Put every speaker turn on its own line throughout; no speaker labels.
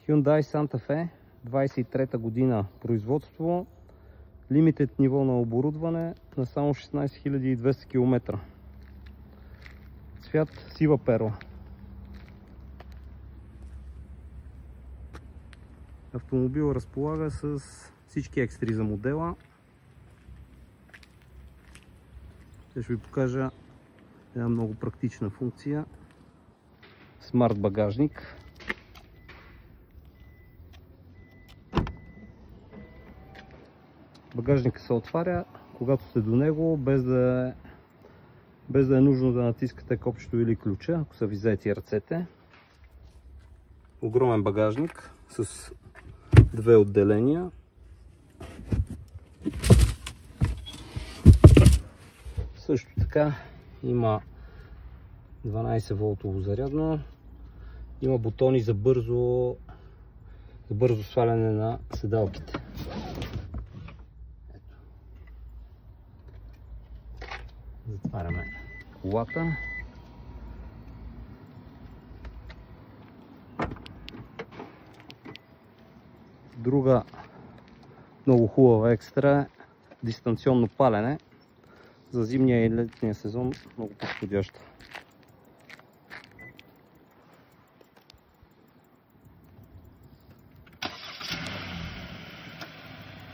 Hyundai Santa Fe, 23-та година производство, лимитед ниво на оборудване на само 16 200 км. Цвят сива перла. Автомобил разполага с всички екстри за модела. Ще ви покажа една много практична функция. Смарт багажник. Багажникът се отваря, когато сте до него, без да е нужно да натискате копчето или ключа, ако са ви заети ръцете. Огромен багажник с две отделения. Също така има 12 волтово зарядно. Има бутони за бързо сваляне на седалките. Ето. Затваряме колата. Друга много хубава екстра е дистанционно палене. За зимния и летния сезон много подходящо.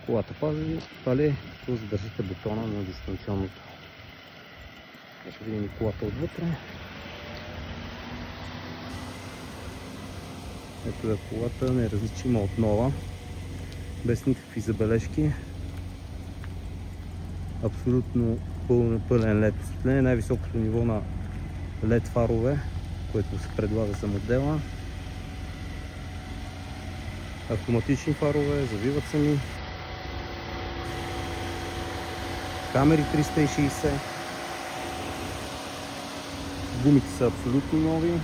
Колата пали, за да държите бутона на дистанционното. Ще видим и колата отвътре. Ето е колата, неразличима от нова, без никакви забележки. Абсолютно пълен LED осветление, най-високото ниво на LED фарове, което се предлага за модела. Автоматични фарове, завиват сами. Камери 360. Гумите са абсолютно нови.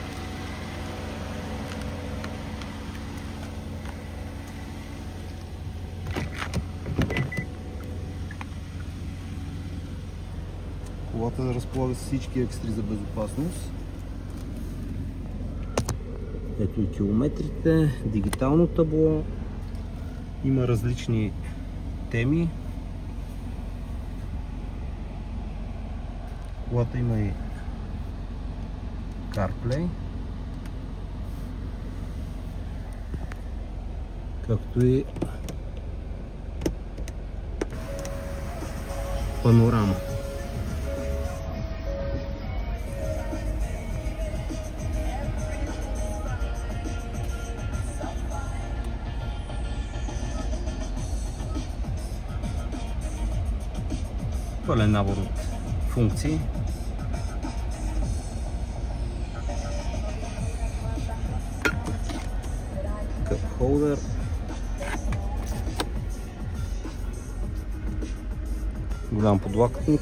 Колата разполага с всички екстри за безопасност. Ето и километрите, дигитално табло. Има различни теми. Колата има и CarPlay, както и панорама. Пълен набор от функции. Къп холдер. Голям подлокотник.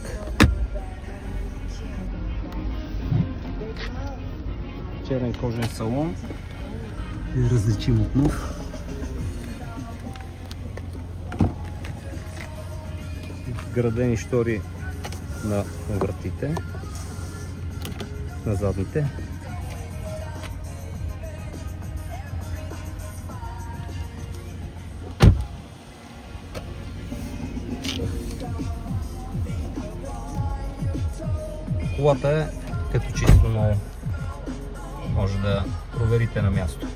Черен кожен салон. Различим от нов. Вградени штори на вратите, на задните. Колата е като чисто ново. Може да проверите на място.